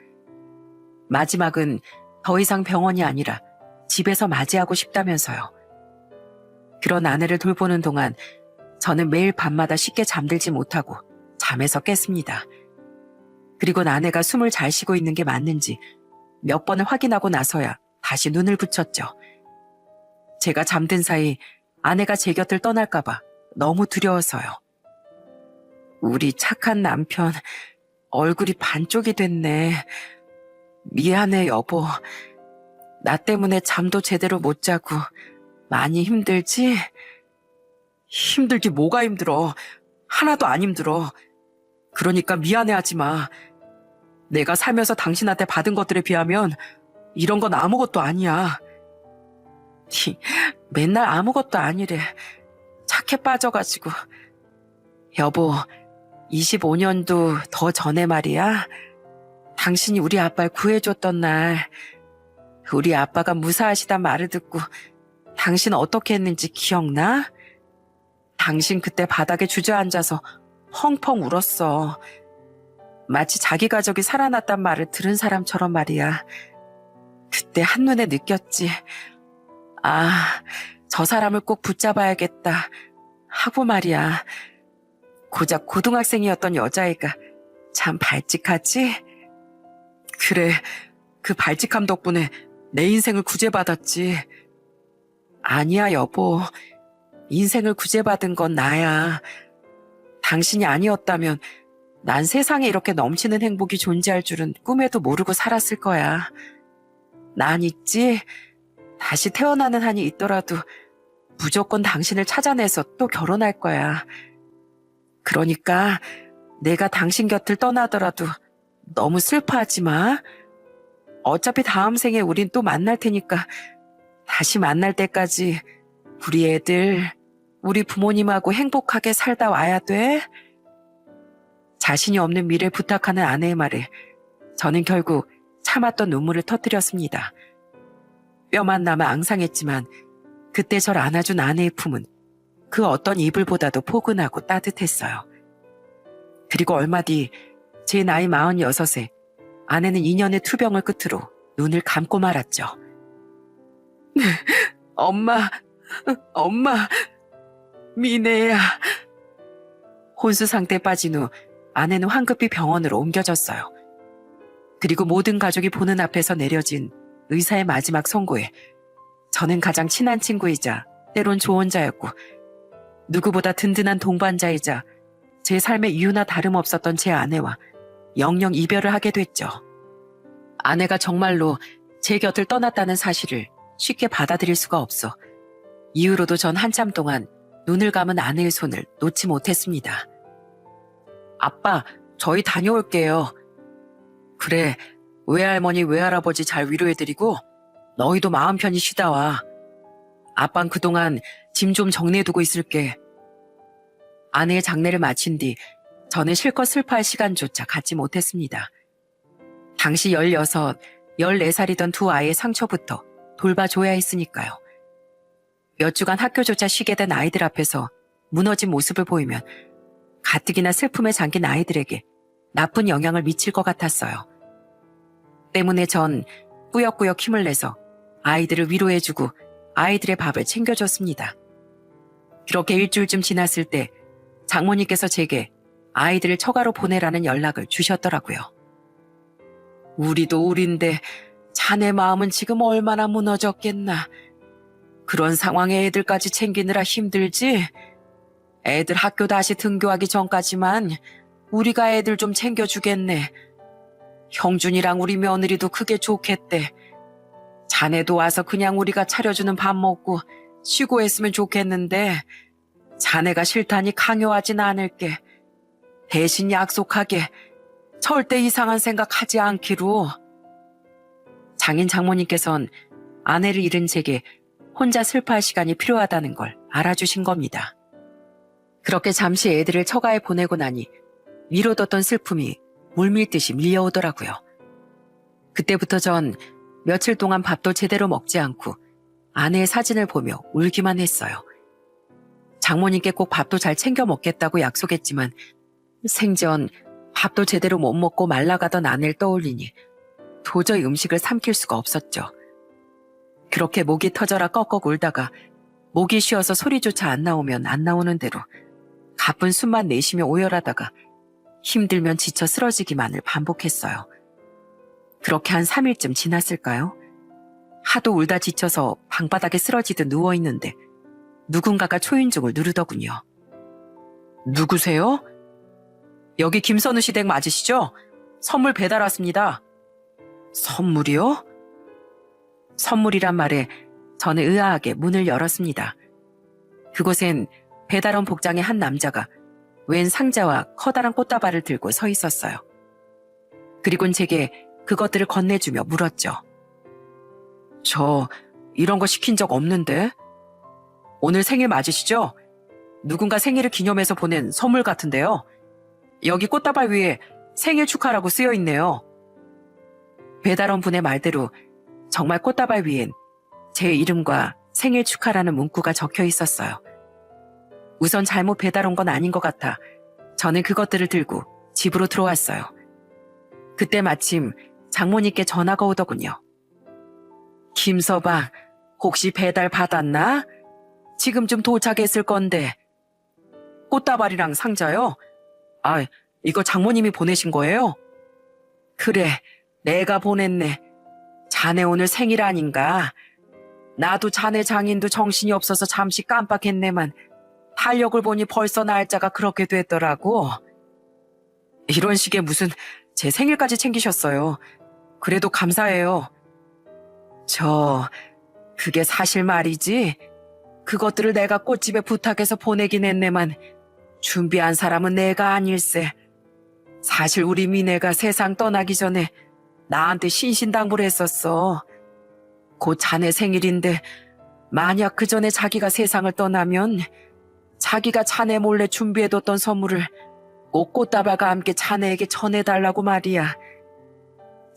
마지막은 더 이상 병원이 아니라 집에서 맞이하고 싶다면서요. 그런 아내를 돌보는 동안 저는 매일 밤마다 쉽게 잠들지 못하고 잠에서 깼습니다. 그리고 아내가 숨을 잘 쉬고 있는 게 맞는지 몇 번을 확인하고 나서야 다시 눈을 붙였죠. 제가 잠든 사이 아내가 제 곁을 떠날까봐 너무 두려워서요. 우리 착한 남편 얼굴이 반쪽이 됐네. 미안해 여보. 나 때문에 잠도 제대로 못 자고 많이 힘들지? 힘들기 뭐가 힘들어. 하나도 안 힘들어. 그러니까 미안해하지 마. 내가 살면서 당신한테 받은 것들에 비하면 이런 건 아무것도 아니야. 맨날 아무것도 아니래. 착해 빠져가지고. 여보, 25년도 더 전에 말이야. 당신이 우리 아빠를 구해줬던 날, 우리 아빠가 무사하시단 말을 듣고 당신 어떻게 했는지 기억나? 당신 그때 바닥에 주저앉아서 펑펑 울었어. 마치 자기 가족이 살아났단 말을 들은 사람처럼 말이야. 그때 한눈에 느꼈지. 아, 저 사람을 꼭 붙잡아야겠다 하고 말이야. 고작 고등학생이었던 여자애가 참 발칙하지? 그래, 그 발칙함 덕분에 내 인생을 구제받았지. 아니야, 여보. 인생을 구제받은 건 나야. 당신이 아니었다면 난 세상에 이렇게 넘치는 행복이 존재할 줄은 꿈에도 모르고 살았을 거야. 난 있지. 다시 태어나는 한이 있더라도 무조건 당신을 찾아내서 또 결혼할 거야. 그러니까 내가 당신 곁을 떠나더라도 너무 슬퍼하지 마. 어차피 다음 생에 우린 또 만날 테니까 다시 만날 때까지 우리 애들, 우리 부모님하고 행복하게 살다 와야 돼. 자신이 없는 미래 부탁하는 아내의 말에 저는 결국 참았던 눈물을 터뜨렸습니다. 뼈만 남아 앙상했지만 그때 절 안아준 아내의 품은 그 어떤 이불보다도 포근하고 따뜻했어요. 그리고 얼마 뒤 제 나이 46에 아내는 2년의 투병을 끝으로 눈을 감고 말았죠. 엄마, 미네야. 혼수 상태에 빠진 후 아내는 황급히 병원으로 옮겨졌어요. 그리고 모든 가족이 보는 앞에서 내려진 의사의 마지막 선고에 저는 가장 친한 친구이자 때론 조언자였고 누구보다 든든한 동반자이자 제 삶의 이유나 다름없었던 제 아내와 영영 이별을 하게 됐죠. 아내가 정말로 제 곁을 떠났다는 사실을 쉽게 받아들일 수가 없어 이후로도 전 한참 동안 눈을 감은 아내의 손을 놓지 못했습니다. 아빠, 저희 다녀올게요. 그래, 외할머니, 외할아버지 잘 위로해드리고 너희도 마음 편히 쉬다 와. 아빤 그동안 짐 좀 정리해두고 있을게. 아내의 장례를 마친 뒤 저는 실컷 슬퍼할 시간조차 갖지 못했습니다. 당시 16, 14살이던 두 아이의 상처부터 돌봐줘야 했으니까요. 몇 주간 학교조차 쉬게 된 아이들 앞에서 무너진 모습을 보이면 가뜩이나 슬픔에 잠긴 아이들에게 나쁜 영향을 미칠 것 같았어요. 때문에 전 꾸역꾸역 힘을 내서 아이들을 위로해주고 아이들의 밥을 챙겨줬습니다. 그렇게 일주일쯤 지났을 때 장모님께서 제게 아이들을 처가로 보내라는 연락을 주셨더라고요. 우리도 우린데 자네 마음은 지금 얼마나 무너졌겠나. 그런 상황에 애들까지 챙기느라 힘들지? 애들 학교 다시 등교하기 전까지만 우리가 애들 좀 챙겨주겠네. 형준이랑 우리 며느리도 그게 좋겠대. 자네도 와서 그냥 우리가 차려주는 밥 먹고 쉬고 했으면 좋겠는데 자네가 싫다니 강요하진 않을게. 대신 약속하게 절대 이상한 생각하지 않기로. 장인 장모님께선 아내를 잃은 제게 혼자 슬퍼할 시간이 필요하다는 걸 알아주신 겁니다. 그렇게 잠시 애들을 처가에 보내고 나니 미뤄뒀던 슬픔이 물밀듯이 밀려오더라고요. 그때부터 전 며칠 동안 밥도 제대로 먹지 않고 아내의 사진을 보며 울기만 했어요. 장모님께 꼭 밥도 잘 챙겨 먹겠다고 약속했지만 생전 밥도 제대로 못 먹고 말라가던 아내를 떠올리니 도저히 음식을 삼킬 수가 없었죠. 그렇게 목이 터져라 꺽꺽 울다가 목이 쉬어서 소리조차 안 나오면 안 나오는 대로 가쁜 숨만 내쉬며 오열하다가 힘들면 지쳐 쓰러지기만을 반복했어요. 그렇게 한 3일쯤 지났을까요? 하도 울다 지쳐서 방바닥에 쓰러지듯 누워있는데 누군가가 초인종을 누르더군요. 누구세요? 여기 김선우 씨 댁 맞으시죠? 선물 배달 왔습니다. 선물이요? 선물이란 말에 저는 의아하게 문을 열었습니다. 그곳엔 배달원 복장의 한 남자가 웬 상자와 커다란 꽃다발을 들고 서 있었어요. 그리곤 제게 그것들을 건네주며 물었죠. 저 이런 거 시킨 적 없는데? 오늘 생일 맞으시죠? 누군가 생일을 기념해서 보낸 선물 같은데요. 여기 꽃다발 위에 생일 축하라고 쓰여 있네요. 배달원 분의 말대로 정말 꽃다발 위엔 제 이름과 생일 축하라는 문구가 적혀 있었어요. 우선 잘못 배달 온 건 아닌 것 같아 저는 그것들을 들고 집으로 들어왔어요. 그때 마침 장모님께 전화가 오더군요. 김서방, 혹시 배달 받았나? 지금 좀 도착했을 건데. 꽃다발이랑 상자요? 아, 이거 장모님이 보내신 거예요? 그래, 내가 보냈네. 자네 오늘 생일 아닌가? 나도 자네 장인도 정신이 없어서 잠시 깜빡했네만 달력을 보니 벌써 날짜가 그렇게 됐더라고. 이런 식의 무슨 제 생일까지 챙기셨어요. 그래도 감사해요. 그게 사실 말이지. 그것들을 내가 꽃집에 부탁해서 보내긴 했네만 준비한 사람은 내가 아닐세. 사실 우리 미네가 세상 떠나기 전에 나한테 신신당부를 했었어. 곧 자네 생일인데 만약 그 전에 자기가 세상을 떠나면 자기가 자네 몰래 준비해뒀던 선물을 꼭 꽃다발과 함께 자네에게 전해달라고 말이야.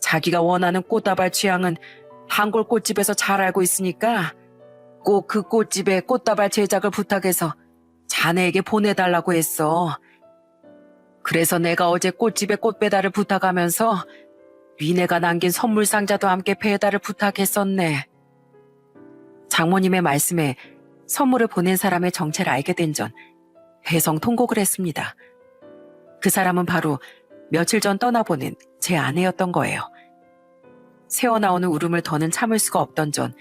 자기가 원하는 꽃다발 취향은 단골 꽃집에서 잘 알고 있으니까 꼭 그 꽃집에 꽃다발 제작을 부탁해서 자네에게 보내달라고 했어. 그래서 내가 어제 꽃집에 꽃배달을 부탁하면서 위네가 남긴 선물 상자도 함께 배달을 부탁했었네. 장모님의 말씀에 선물을 보낸 사람의 정체를 알게 된 전 회성통곡을 했습니다. 그 사람은 바로 며칠 전 떠나보낸 제 아내였던 거예요. 새어나오는 울음을 더는 참을 수가 없던 전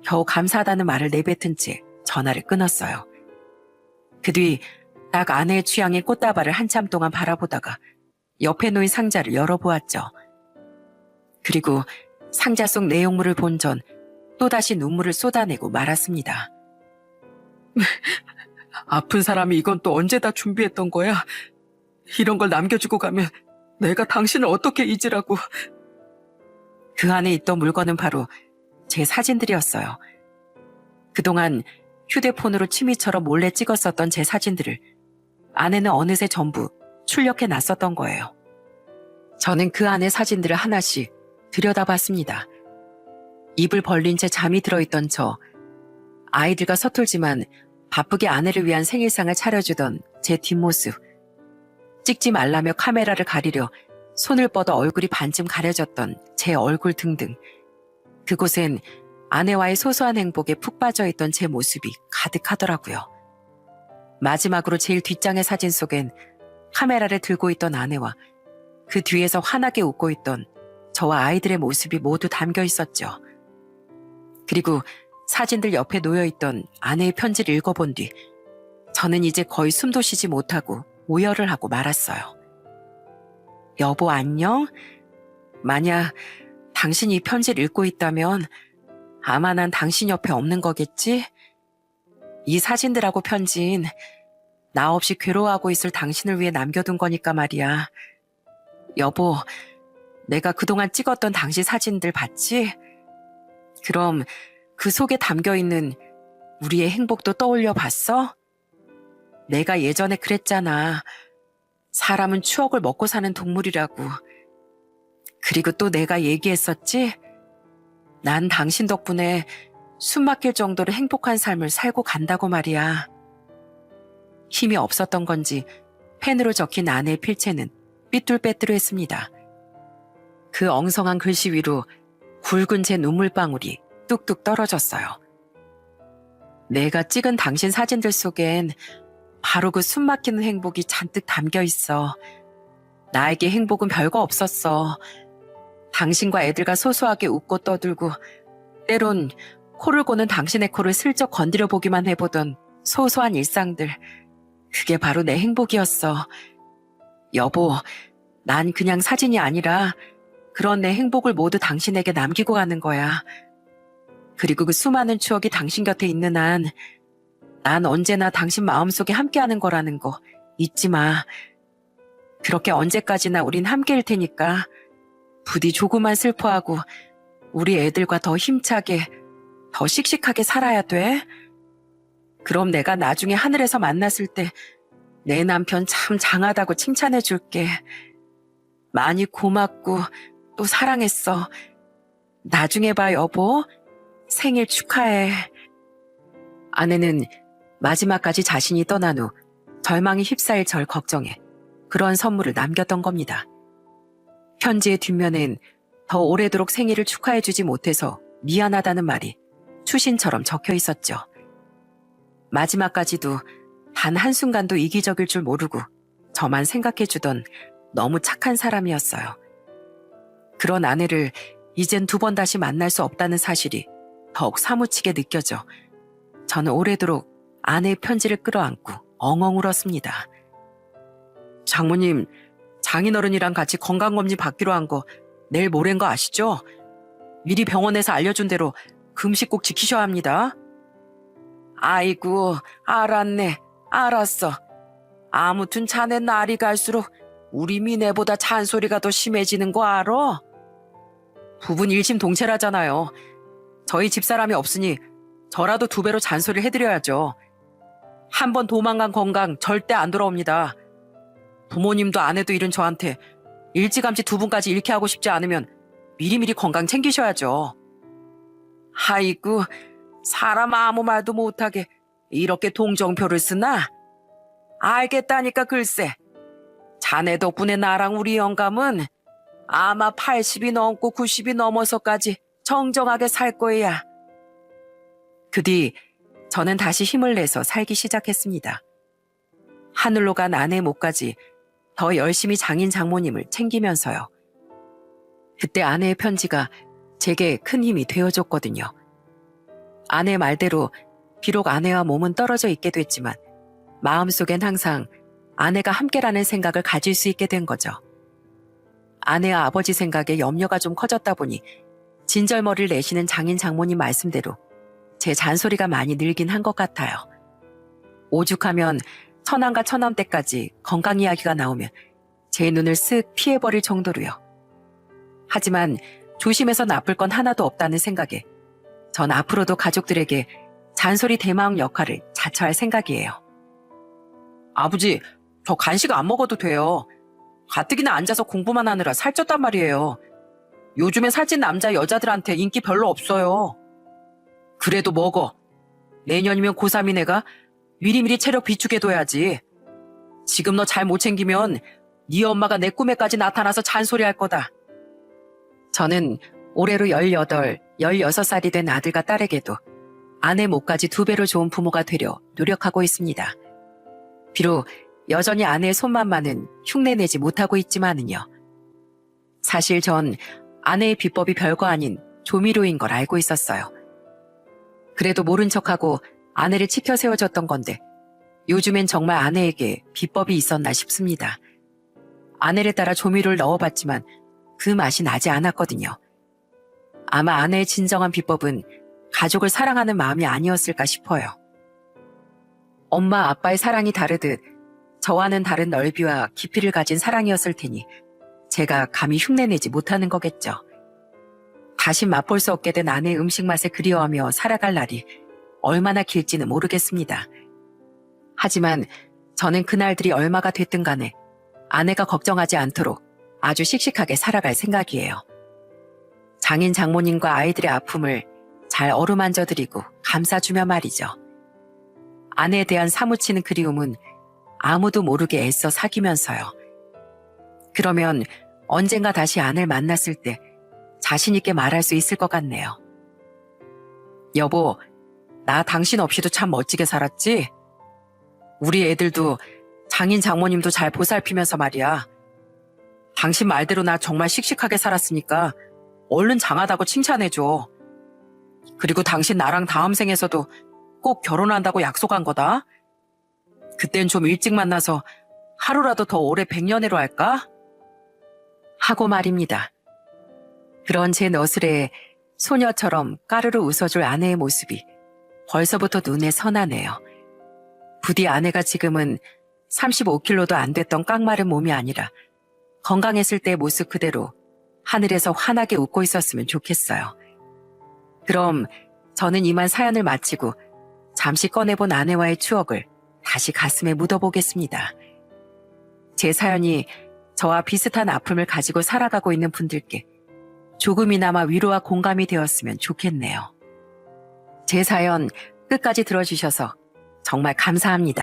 겨우 감사하다는 말을 내뱉은 채 전화를 끊었어요. 그 뒤 딱 아내의 취향의 꽃다발을 한참 동안 바라보다가 옆에 놓인 상자를 열어보았죠. 그리고 상자 속 내용물을 본 전 또다시 눈물을 쏟아내고 말았습니다. 아픈 사람이 이건 또 언제 다 준비했던 거야? 이런 걸 남겨주고 가면 내가 당신을 어떻게 잊으라고. 그 안에 있던 물건은 바로 제 사진들이었어요. 그동안 휴대폰으로 취미처럼 몰래 찍었었던 제 사진들을 아내는 어느새 전부 출력해 놨었던 거예요. 저는 그 안의 사진들을 하나씩 들여다봤습니다. 입을 벌린 채 잠이 들어있던 저, 아이들과 서툴지만 바쁘게 아내를 위한 생일상을 차려주던 제 뒷모습, 찍지 말라며 카메라를 가리려 손을 뻗어 얼굴이 반쯤 가려졌던 제 얼굴 등등. 그곳엔 아내와의 소소한 행복에 푹 빠져있던 제 모습이 가득하더라고요. 마지막으로 제일 뒷장의 사진 속엔 카메라를 들고 있던 아내와 그 뒤에서 환하게 웃고 있던 저와 아이들의 모습이 모두 담겨 있었죠. 그리고 사진들 옆에 놓여있던 아내의 편지를 읽어본 뒤 저는 이제 거의 숨도 쉬지 못하고 오열을 하고 말았어요. 여보 안녕? 만약 당신이 이 편지를 읽고 있다면 아마 난 당신 옆에 없는 거겠지? 이 사진들하고 편지는 나 없이 괴로워하고 있을 당신을 위해 남겨둔 거니까 말이야. 여보, 내가 그동안 찍었던 당시 사진들 봤지? 그럼 그 속에 담겨있는 우리의 행복도 떠올려 봤어? 내가 예전에 그랬잖아. 사람은 추억을 먹고 사는 동물이라고. 그리고 또 내가 얘기했었지? 난 당신 덕분에 숨 막힐 정도로 행복한 삶을 살고 간다고 말이야. 힘이 없었던 건지 펜으로 적힌 아내의 필체는 삐뚤빼뚤했습니다. 그 엉성한 글씨 위로 굵은 제 눈물방울이 뚝뚝 떨어졌어요. 내가 찍은 당신 사진들 속엔 바로 그 숨 막히는 행복이 잔뜩 담겨 있어. 나에게 행복은 별거 없었어. 당신과 애들과 소소하게 웃고 떠들고 때론 코를 고는 당신의 코를 슬쩍 건드려 보기만 해보던 소소한 일상들. 그게 바로 내 행복이었어. 여보, 난 그냥 사진이 아니라 그런 내 행복을 모두 당신에게 남기고 가는 거야. 그리고 그 수많은 추억이 당신 곁에 있는 한 난 언제나 당신 마음속에 함께하는 거라는 거 잊지 마. 그렇게 언제까지나 우린 함께일 테니까 부디 조금만 슬퍼하고 우리 애들과 더 힘차게, 더 씩씩하게 살아야 돼. 그럼 내가 나중에 하늘에서 만났을 때 내 남편 참 장하다고 칭찬해 줄게. 많이 고맙고 또 사랑했어. 나중에 봐, 여보. 생일 축하해. 아내는 마지막까지 자신이 떠난 후 절망에 휩싸일 절 걱정해 그런 선물을 남겼던 겁니다. 편지의 뒷면엔 더 오래도록 생일을 축하해주지 못해서 미안하다는 말이 추신처럼 적혀 있었죠. 마지막까지도 단 한순간도 이기적일 줄 모르고 저만 생각해주던 너무 착한 사람이었어요. 그런 아내를 이젠 두 번 다시 만날 수 없다는 사실이 더욱 사무치게 느껴져 저는 오래도록 아내의 편지를 끌어안고 엉엉 울었습니다. 장모님, 장인어른이랑 같이 건강검진 받기로 한 거 내일 모레인 거 아시죠? 미리 병원에서 알려준 대로 금식 꼭 지키셔야 합니다. 아이고, 알았네. 알았어. 아무튼 자네 날이 갈수록 우리 미네보다 잔소리가 더 심해지는 거 알아? 부분 일심동체라잖아요. 저희 집사람이 없으니 저라도 두 배로 잔소리를 해드려야죠. 한 번 도망간 건강 절대 안 돌아옵니다. 부모님도 아내도 잃은 저한테 일찌감치 두 분까지 잃게 하고 싶지 않으면 미리미리 건강 챙기셔야죠. 아이고, 사람 아무 말도 못하게 이렇게 동정표를 쓰나? 알겠다니까 글쎄. 자네 덕분에 나랑 우리 영감은 아마 80이 넘고 90이 넘어서까지 정정하게 살 거야. 그 뒤 저는 다시 힘을 내서 살기 시작했습니다. 하늘로 간 아내의 목까지 더 열심히 장인 장모님을 챙기면서요. 그때 아내의 편지가 제게 큰 힘이 되어줬거든요. 아내 말대로 비록 아내와 몸은 떨어져 있게 됐지만 마음속엔 항상 아내가 함께라는 생각을 가질 수 있게 된 거죠. 아내와 아버지 생각에 염려가 좀 커졌다 보니 진절머리를 내시는 장인 장모님 말씀대로 제 잔소리가 많이 늘긴 한 것 같아요. 오죽하면 처남과 처남 때까지 건강 이야기가 나오면 제 눈을 쓱 피해버릴 정도로요. 하지만 조심해서 나쁠 건 하나도 없다는 생각에 전 앞으로도 가족들에게 잔소리 대마왕 역할을 자처할 생각이에요. 아버지, 저 간식 안 먹어도 돼요. 가뜩이나 앉아서 공부만 하느라 살쪘단 말이에요. 요즘엔 살찐 남자 여자들한테 인기 별로 없어요. 그래도 먹어. 내년이면 고3인 애가 미리미리 체력 비축해둬야지. 지금 너 잘 못 챙기면 네 엄마가 내 꿈에까지 나타나서 잔소리할 거다. 저는 올해로 18, 16살이 된 아들과 딸에게도 아내 목까지 두 배로 좋은 부모가 되려 노력하고 있습니다. 비록 여전히 아내의 손만만은 흉내내지 못하고 있지만은요. 사실 전 아내의 비법이 별거 아닌 조미료인 걸 알고 있었어요. 그래도 모른 척하고 아내를 치켜 세워줬던 건데 요즘엔 정말 아내에게 비법이 있었나 싶습니다. 아내를 따라 조미료를 넣어봤지만 그 맛이 나지 않았거든요. 아마 아내의 진정한 비법은 가족을 사랑하는 마음이 아니었을까 싶어요. 엄마 아빠의 사랑이 다르듯 저와는 다른 넓이와 깊이를 가진 사랑이었을 테니 제가 감히 흉내내지 못하는 거겠죠. 다시 맛볼 수 없게 된 아내의 음식 맛에 그리워하며 살아갈 날이 얼마나 길지는 모르겠습니다. 하지만 저는 그날들이 얼마가 됐든 간에 아내가 걱정하지 않도록 아주 씩씩하게 살아갈 생각이에요. 장인 장모님과 아이들의 아픔을 잘 어루만져드리고 감싸주며 말이죠. 아내에 대한 사무치는 그리움은 아무도 모르게 애써 사귀면서요. 그러면 언젠가 다시 아내를 만났을 때 자신 있게 말할 수 있을 것 같네요. 여보, 나 당신 없이도 참 멋지게 살았지? 우리 애들도 장인 장모님도 잘 보살피면서 말이야. 당신 말대로 나 정말 씩씩하게 살았으니까 얼른 장하다고 칭찬해줘. 그리고 당신 나랑 다음 생에서도 꼭 결혼한다고 약속한 거다. 그땐 좀 일찍 만나서 하루라도 더 오래 백년해로 할까? 하고 말입니다. 그런 제 너스레에 소녀처럼 까르르 웃어줄 아내의 모습이 벌써부터 눈에 선하네요. 부디 아내가 지금은 35kg도 안 됐던 깡마른 몸이 아니라 건강했을 때의 모습 그대로 하늘에서 환하게 웃고 있었으면 좋겠어요. 그럼 저는 이만 사연을 마치고 잠시 꺼내본 아내와의 추억을 다시 가슴에 묻어보겠습니다. 제 사연이 저와 비슷한 아픔을 가지고 살아가고 있는 분들께 조금이나마 위로와 공감이 되었으면 좋겠네요. 제 사연 끝까지 들어주셔서 정말 감사합니다.